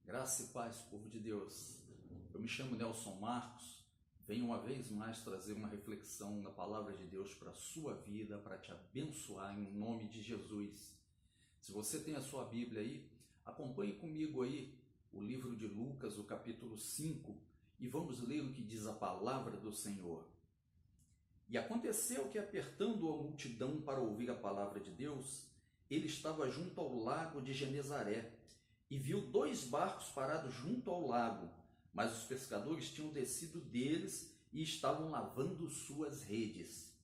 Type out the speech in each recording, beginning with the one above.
Graça e paz, povo de Deus. Eu me chamo Nelson Marcos. Venho uma vez mais trazer uma reflexão da palavra de Deus para a sua vida, para te abençoar em nome de Jesus. Se você tem a sua Bíblia aí, acompanhe comigo aí o livro de Lucas, o capítulo 5, e vamos ler o que diz a palavra do Senhor. E aconteceu que, apertando a multidão para ouvir a palavra de Deus, ele estava junto ao lago de Genezaré e viu 2 barcos parados junto ao lago, mas os pescadores tinham descido deles e estavam lavando suas redes.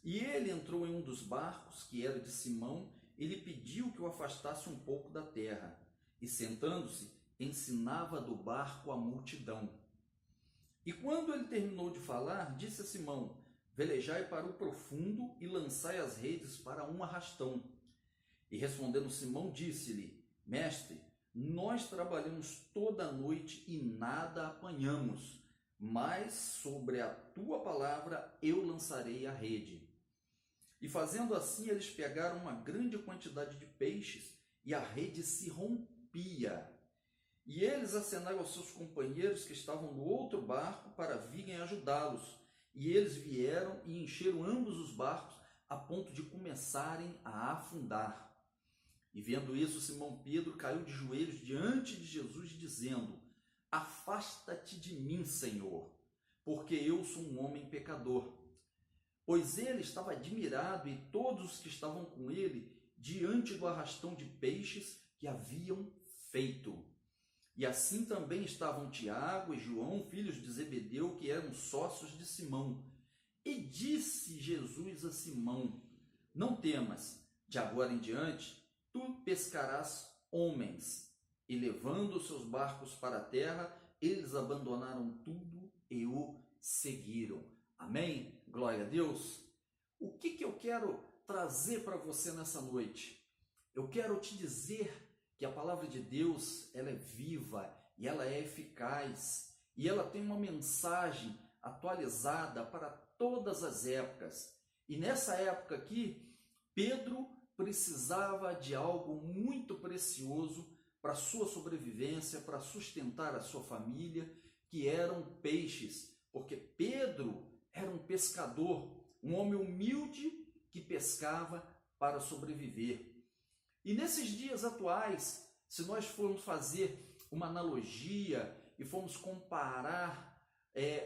E ele entrou em um dos barcos, que era de Simão, e lhe pediu que o afastasse um pouco da terra, e sentando-se, ensinava do barco a multidão. E quando ele terminou de falar, disse a Simão: velejai para o profundo e lançai as redes para um arrastão. E respondendo Simão, disse-lhe: mestre, nós trabalhamos toda a noite e nada apanhamos, mas sobre a tua palavra eu lançarei a rede. E fazendo assim, eles pegaram uma grande quantidade de peixes e a rede se rompia. E eles acenaram aos seus companheiros que estavam no outro barco para virem ajudá-los. E eles vieram e encheram ambos os barcos a ponto de começarem a afundar. E vendo isso, Simão Pedro caiu de joelhos diante de Jesus, dizendo: afasta-te de mim, Senhor, porque eu sou um homem pecador. Pois ele estava admirado e todos os que estavam com ele diante do arrastão de peixes que haviam feito. E assim também estavam Tiago e João, filhos de Zebedeu, que eram sócios de Simão. E disse Jesus a Simão: não temas, de agora em diante tu pescarás homens. E levando os seus barcos para a terra, eles abandonaram tudo e o seguiram. Amém? Glória a Deus. O que eu quero trazer para você nessa noite? Eu quero te dizer que a palavra de Deus, ela é viva e ela é eficaz. E ela tem uma mensagem atualizada para todas as épocas. E nessa época aqui, Pedro precisava de algo muito precioso para a sua sobrevivência, para sustentar a sua família, que eram peixes, porque Pedro era um pescador, um homem humilde que pescava para sobreviver. E nesses dias atuais, se nós formos fazer uma analogia e formos comparar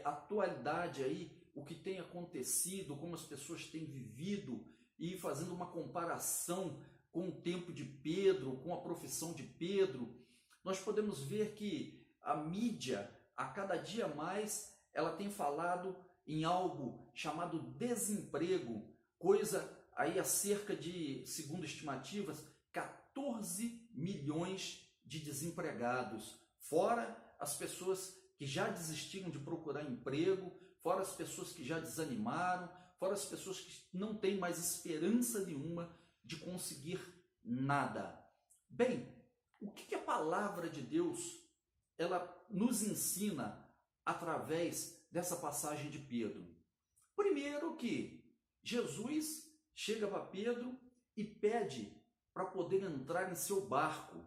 a atualidade aí, o que tem acontecido, como as pessoas têm vivido, e fazendo uma comparação com o tempo de Pedro, com a profissão de Pedro, nós podemos ver que a mídia, a cada dia mais, ela tem falado em algo chamado desemprego, coisa aí a cerca de, segundo estimativas, 14 milhões de desempregados, fora as pessoas que já desistiram de procurar emprego, fora as pessoas que já desanimaram, fora as pessoas que não têm mais esperança nenhuma de conseguir nada. Bem, o que a palavra de Deus ela nos ensina através dessa passagem de Pedro? Primeiro que Jesus chega para Pedro e pede para poder entrar em seu barco.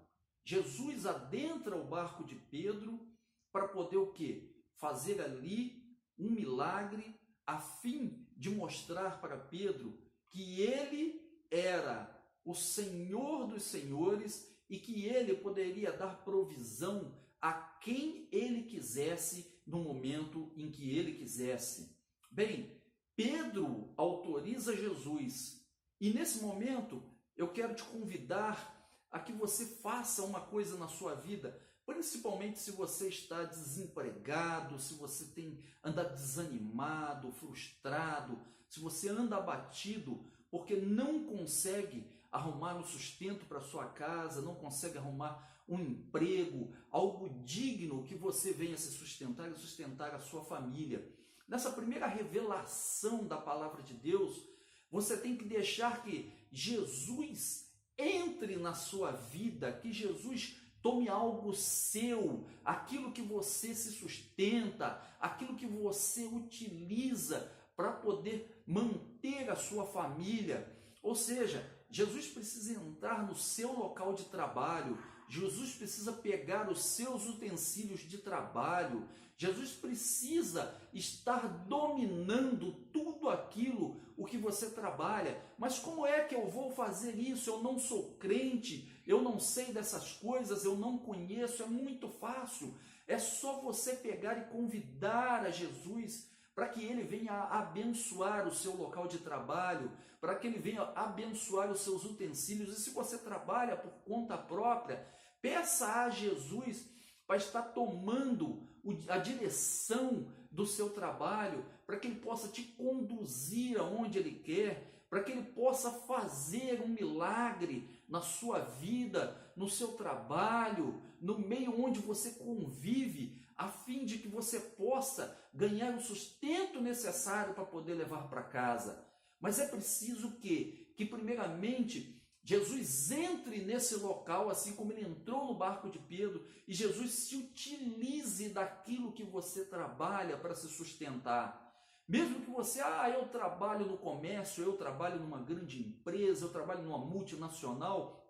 Jesus adentra o barco de Pedro para poder o quê? Fazer ali um milagre a fim de mostrar para Pedro que ele era o Senhor dos senhores e que ele poderia dar provisão a quem ele quisesse no momento em que ele quisesse. Bem, Pedro autoriza Jesus e nesse momento eu quero te convidar a que você faça uma coisa na sua vida, principalmente se você está desempregado, se você tem andado desanimado, frustrado, se você anda abatido porque não consegue arrumar um sustento para sua casa, não consegue arrumar um emprego, algo digno que você venha se sustentar e sustentar a sua família. Nessa primeira revelação da palavra de Deus, você tem que deixar que Jesus entre na sua vida, que Jesus tome algo seu, aquilo que você se sustenta, aquilo que você utiliza para poder manter a sua família. Ou seja, Jesus precisa entrar no seu local de trabalho, Jesus precisa pegar os seus utensílios de trabalho, Jesus precisa estar dominando tudo aquilo o que você trabalha. Mas como é que eu vou fazer isso? Eu não sou crente, eu não sei dessas coisas, eu não conheço. É muito fácil, é só você pegar e convidar a Jesus para que ele venha abençoar o seu local de trabalho, para que ele venha abençoar os seus utensílios. E se você trabalha por conta própria, peça a Jesus para estar tomando a direção do seu trabalho, para que ele possa te conduzir aonde ele quer, para que ele possa fazer um milagre na sua vida, no seu trabalho, no meio onde você convive, a fim de que você possa ganhar o sustento necessário para poder levar para casa. Mas é preciso que primeiramente Jesus entre nesse local, assim como ele entrou no barco de Pedro, e Jesus se utilize daquilo que você trabalha para se sustentar. Mesmo que você, eu trabalho no comércio, eu trabalho numa grande empresa, eu trabalho numa multinacional,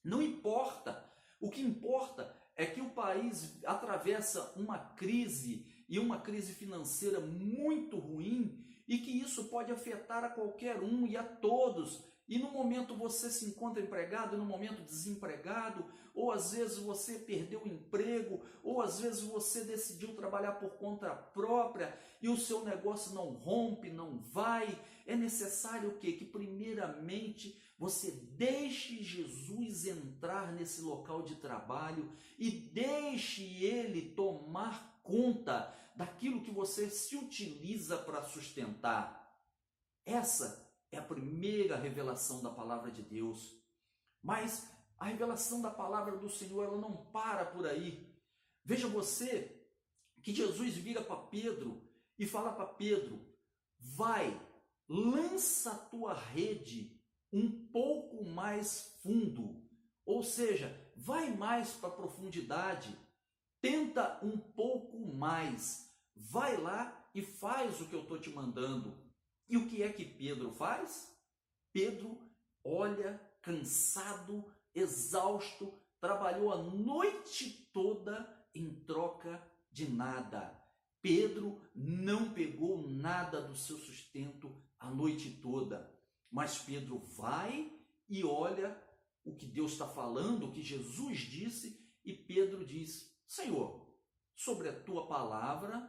não importa. O que importa é que o país atravessa uma crise, e uma crise financeira muito ruim, e que isso pode afetar a qualquer um e a todos. E no momento você se encontra empregado, no momento desempregado, ou às vezes você perdeu o emprego, ou às vezes você decidiu trabalhar por conta própria e o seu negócio não rompe, não vai. É necessário o quê? Que primeiramente você deixe Jesus entrar nesse local de trabalho e deixe ele tomar conta daquilo que você se utiliza para sustentar. Essa é a primeira revelação da palavra de Deus. Mas a revelação da palavra do Senhor, ela não para por aí. Veja você que Jesus vira para Pedro e fala para Pedro: vai, lança a tua rede um pouco mais fundo. Ou seja, vai mais para a profundidade, tenta um pouco mais. Vai lá e faz o que eu estou te mandando. E o que é que Pedro faz? Pedro olha cansado, exausto, trabalhou a noite toda em troca de nada. Pedro não pegou nada do seu sustento a noite toda, mas Pedro vai e olha o que Deus está falando, o que Jesus disse, e Pedro diz: Senhor, sobre a tua palavra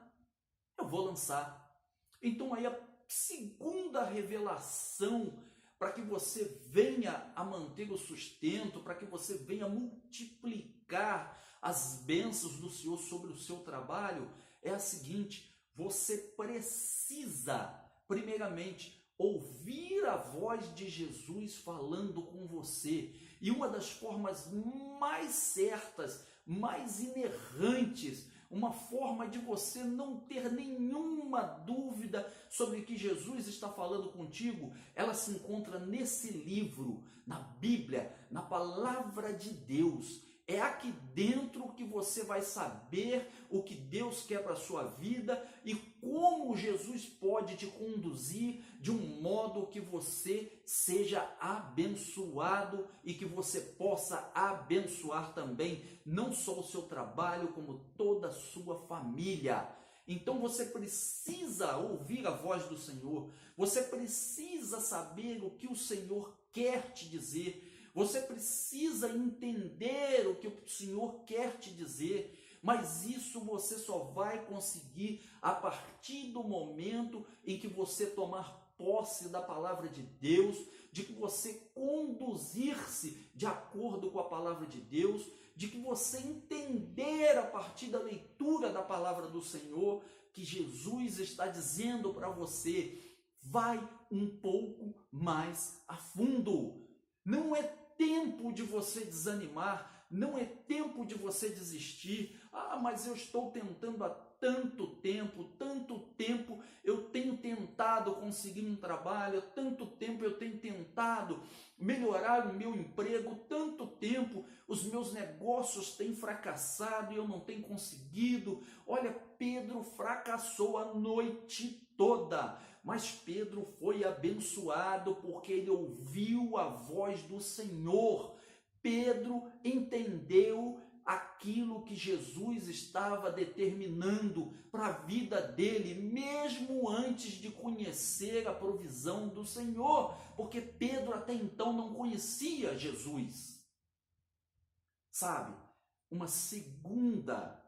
eu vou lançar. Então aí a segunda revelação para que você venha a manter o sustento, para que você venha multiplicar as bênçãos do Senhor sobre o seu trabalho, é a seguinte: você precisa, primeiramente, ouvir a voz de Jesus falando com você. E uma das formas mais certas, mais inerrantes, uma forma de você não ter nenhuma dúvida sobre o que Jesus está falando contigo, ela se encontra nesse livro, na Bíblia, na palavra de Deus. É aqui dentro que você vai saber o que Deus quer para a sua vida e como Jesus pode te conduzir de um modo que você seja abençoado e que você possa abençoar também não só o seu trabalho, como toda a sua família. Então você precisa ouvir a voz do Senhor, você precisa saber o que o Senhor quer te dizer. Você precisa entender o que o Senhor quer te dizer, mas isso você só vai conseguir a partir do momento em que você tomar posse da palavra de Deus, de que você conduzir-se de acordo com a palavra de Deus, de que você entender a partir da leitura da palavra do Senhor que Jesus está dizendo para você: vai um pouco mais a fundo. Não é tempo de você desanimar, não é tempo de você desistir. Mas eu estou tentando há tanto tempo eu tenho tentado conseguir um trabalho, há tanto tempo eu tenho tentado melhorar o meu emprego, tanto tempo os meus negócios têm fracassado e eu não tenho conseguido. Olha, Pedro fracassou a noite toda, mas Pedro foi abençoado porque ele ouviu a voz do Senhor. Pedro entendeu aquilo que Jesus estava determinando para a vida dele, mesmo antes de conhecer a provisão do Senhor, porque Pedro até então não conhecia Jesus. Sabe, uma segunda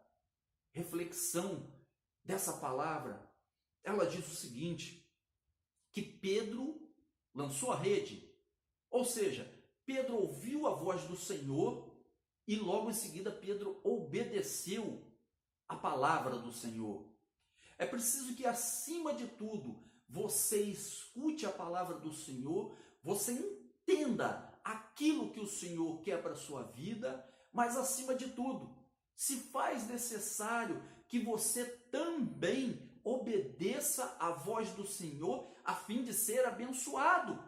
reflexão dessa palavra, ela diz o seguinte, que Pedro lançou a rede, ou seja, Pedro ouviu a voz do Senhor e logo em seguida Pedro obedeceu a palavra do Senhor. É preciso que, acima de tudo, você escute a palavra do Senhor, você entenda aquilo que o Senhor quer para a sua vida, mas acima de tudo, se faz necessário que você também obedeça a voz do Senhor a fim de ser abençoado.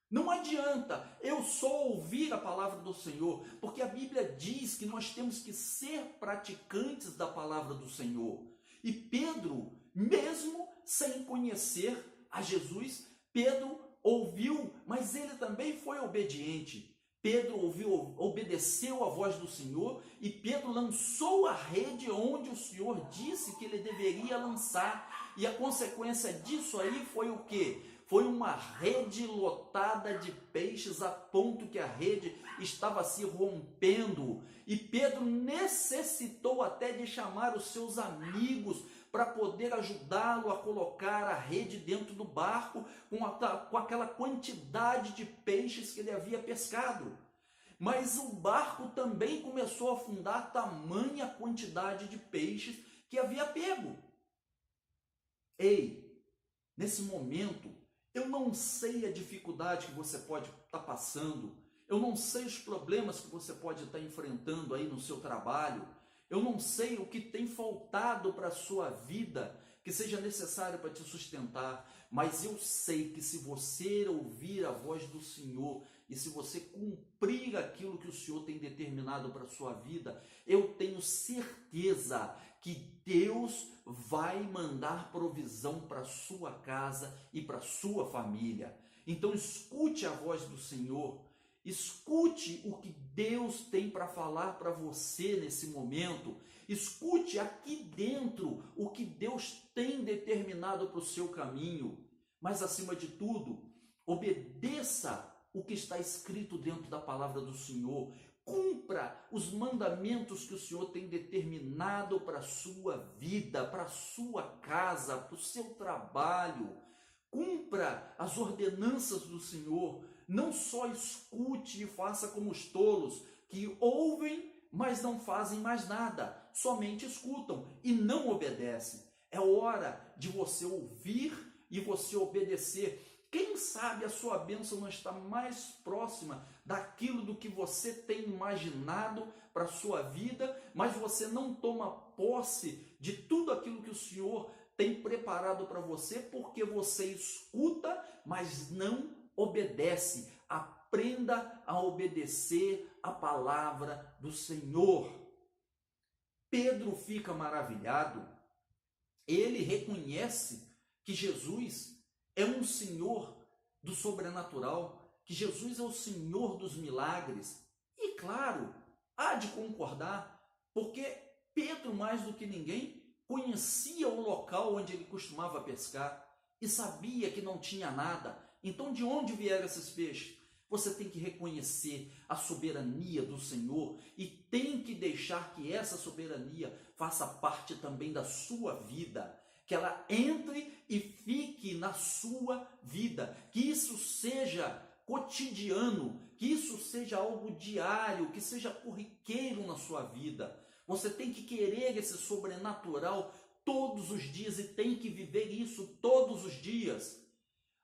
Não adianta eu só ouvir a palavra do Senhor, porque a Bíblia diz que nós temos que ser praticantes da palavra do Senhor. E Pedro, mesmo sem conhecer a Jesus, Pedro ouviu, mas ele também foi obediente. Pedro obedeceu a voz do Senhor e Pedro lançou a rede onde o Senhor disse que ele deveria lançar. E a consequência disso aí foi o quê? Foi uma rede lotada de peixes a ponto que a rede estava se rompendo. E Pedro necessitou até de chamar os seus amigos para poder ajudá-lo a colocar a rede dentro do barco com aquela quantidade de peixes que ele havia pescado. Mas o barco também começou a afundar tamanha quantidade de peixes que havia pego. Ei, nesse momento, eu não sei a dificuldade que você pode estar passando, eu não sei os problemas que você pode estar enfrentando aí no seu trabalho, eu não sei o que tem faltado para a sua vida que seja necessário para te sustentar, mas eu sei que se você ouvir a voz do Senhor e se você cumprir aquilo que o Senhor tem determinado para a sua vida, eu tenho certeza que Deus vai mandar provisão para a sua casa e para a sua família. Então escute a voz do Senhor, escute o que Deus tem para falar para você nesse momento, escute aqui dentro o que Deus tem determinado para o seu caminho, mas acima de tudo, obedeça o que está escrito dentro da palavra do Senhor. Cumpra os mandamentos que o Senhor tem determinado para a sua vida, para a sua casa, para o seu trabalho. Cumpra as ordenanças do Senhor. Não só escute e faça como os tolos, que ouvem, mas não fazem mais nada. Somente escutam e não obedecem. É hora de você ouvir e você obedecer. Quem sabe a sua bênção não está mais próxima daquilo do que você tem imaginado para a sua vida, mas você não toma posse de tudo aquilo que o Senhor tem preparado para você, porque você escuta, mas não obedece. Aprenda a obedecer a palavra do Senhor. Pedro fica maravilhado. Ele reconhece que Jesus é um Senhor do sobrenatural, que Jesus é o Senhor dos milagres. E claro, há de concordar, porque Pedro, mais do que ninguém, conhecia o local onde ele costumava pescar e sabia que não tinha nada. Então, de onde vieram esses peixes? Você tem que reconhecer a soberania do Senhor e tem que deixar que essa soberania faça parte também da sua vida, que ela entre e fique na sua vida, que isso seja cotidiano, que isso seja algo diário, que seja corriqueiro na sua vida. Você tem que querer esse sobrenatural todos os dias e tem que viver isso todos os dias.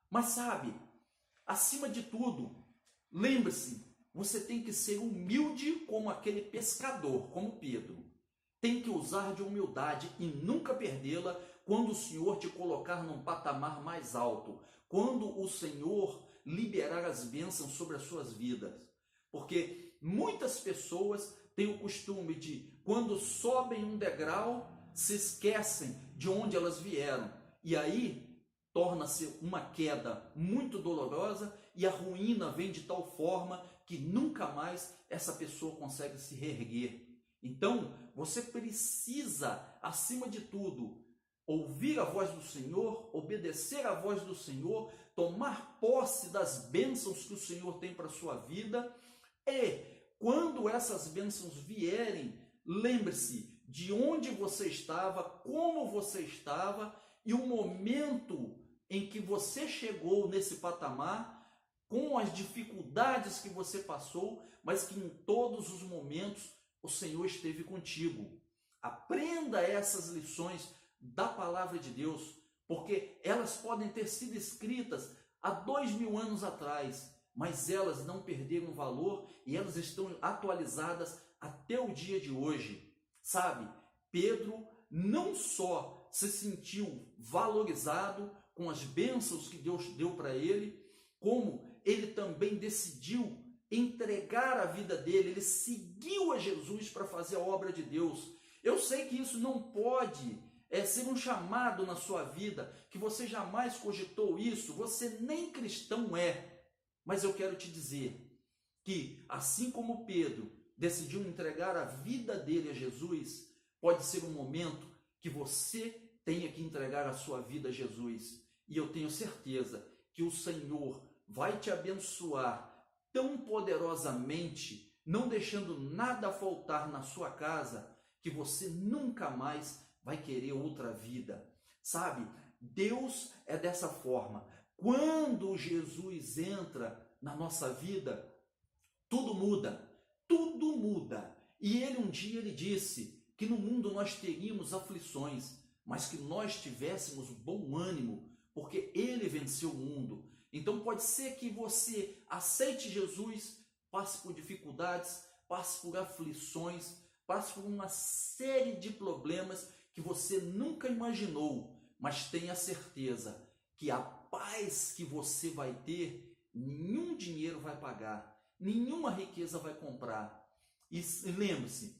Mas sabe, acima de tudo, lembre-se, você tem que ser humilde como aquele pescador, como Pedro. tem que usar de humildade e nunca perdê-la quando o Senhor te colocar num patamar mais alto, quando o Senhor liberar as bênçãos sobre as suas vidas. Porque muitas pessoas têm o costume de, quando sobem um degrau, se esquecem de onde elas vieram. E aí torna-se uma queda muito dolorosa e a ruína vem de tal forma que nunca mais essa pessoa consegue se reerguer. Então, você precisa, acima de tudo, ouvir a voz do Senhor, obedecer à voz do Senhor, tomar posse das bênçãos que o Senhor tem para a sua vida. E quando essas bênçãos vierem, lembre-se de onde você estava, como você estava e o momento em que você chegou nesse patamar, com as dificuldades que você passou, mas que em todos os momentos o Senhor esteve contigo. Aprenda essas lições da palavra de Deus, porque elas podem ter sido escritas há 2000 anos atrás, mas elas não perderam valor e elas estão atualizadas até o dia de hoje. Sabe, Pedro não só se sentiu valorizado com as bênçãos que Deus deu para ele, como ele também decidiu entregar a vida dele, ele seguiu a Jesus para fazer a obra de Deus. Eu sei que isso não pode ser um chamado na sua vida, que você jamais cogitou isso, você nem cristão é. Mas eu quero te dizer que, assim como Pedro decidiu entregar a vida dele a Jesus, pode ser um momento que você tenha que entregar a sua vida a Jesus. E eu tenho certeza que o Senhor vai te abençoar tão poderosamente, não deixando nada faltar na sua casa, que você nunca mais vai querer outra vida. Sabe, Deus é dessa forma. Quando Jesus entra na nossa vida, tudo muda, tudo muda. E ele um dia ele disse que no mundo nós teríamos aflições, mas que nós tivéssemos bom ânimo, porque ele venceu o mundo. Então pode ser que você aceite Jesus, passe por dificuldades, passe por aflições, passe por uma série de problemas que você nunca imaginou, mas tenha certeza que a paz que você vai ter, nenhum dinheiro vai pagar, nenhuma riqueza vai comprar. E lembre-se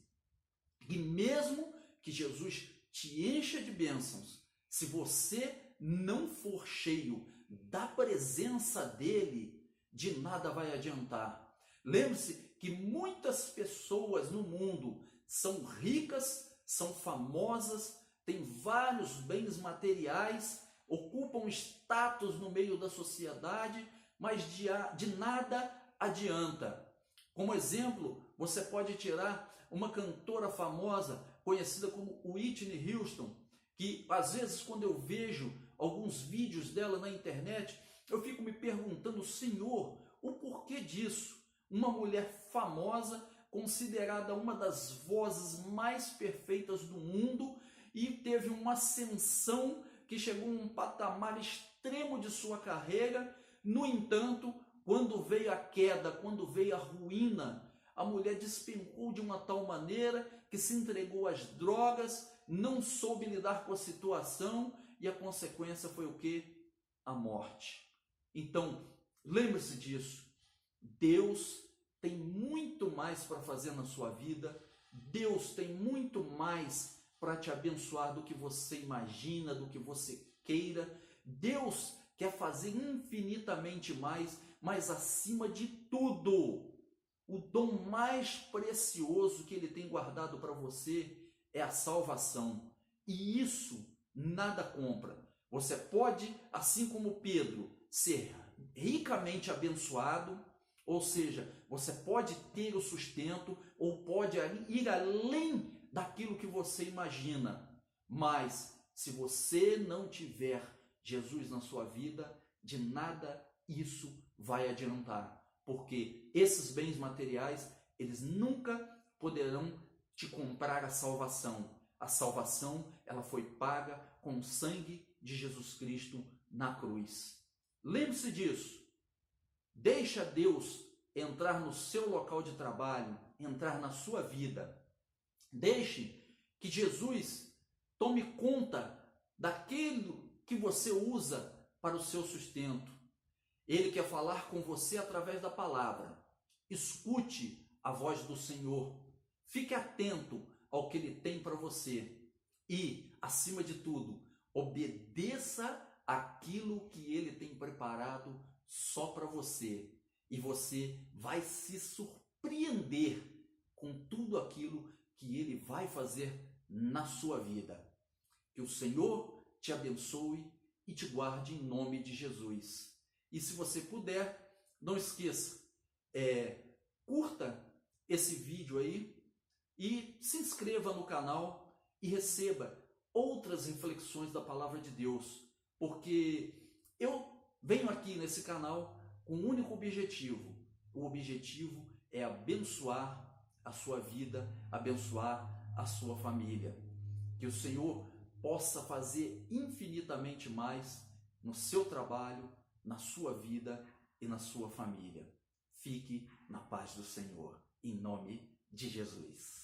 que mesmo que Jesus te encha de bênçãos, se você não for cheio da presença dele, de nada vai adiantar. Lembre-se que muitas pessoas no mundo são ricas, são famosas, têm vários bens materiais, ocupam status no meio da sociedade, mas de nada adianta. Como exemplo, você pode tirar uma cantora famosa, conhecida como Whitney Houston, que às vezes quando eu vejo alguns vídeos dela na internet, eu fico me perguntando, Senhor, o porquê disso? Uma mulher famosa, considerada uma das vozes mais perfeitas do mundo, e teve uma ascensão que chegou a um patamar extremo de sua carreira. No entanto, quando veio a queda, quando veio a ruína, a mulher despencou de uma tal maneira que se entregou às drogas, não soube lidar com a situação e a consequência foi o quê? A morte. Então, lembre-se disso. Deus tem muito mais para fazer na sua vida. Deus tem muito mais para te abençoar do que você imagina, do que você queira. Deus quer fazer infinitamente mais, mas acima de tudo, o dom mais precioso que Ele tem guardado para você é a salvação. E isso nada compra. Você pode, assim como Pedro, ser ricamente abençoado, ou seja, você pode ter o sustento, ou pode ir além daquilo que você imagina. Mas, se você não tiver Jesus na sua vida, de nada isso vai adiantar. Porque esses bens materiais, eles nunca poderão te comprar a salvação. A salvação, ela foi paga com o sangue de Jesus Cristo na cruz. Lembre-se disso. Deixa Deus entrar no seu local de trabalho, entrar na sua vida. Deixe Que Jesus tome conta daquilo que você usa para o seu sustento. Ele quer falar com você através da palavra. Escute a voz do Senhor. Fique atento ao que Ele tem para você. E, acima de tudo, obedeça aquilo que Ele tem preparado só para você. E você vai se surpreender com tudo aquilo que Ele vai fazer na sua vida. Que o Senhor te abençoe e te guarde em nome de Jesus. E se você puder, não esqueça, curta esse vídeo aí e se inscreva no canal e receba outras reflexões da palavra de Deus, porque eu venho aqui nesse canal com um único objetivo. O objetivo é abençoar a sua vida, abençoar a sua família. Que o Senhor possa fazer infinitamente mais no seu trabalho, na sua vida e na sua família. Fique na paz do Senhor, em nome de Jesus.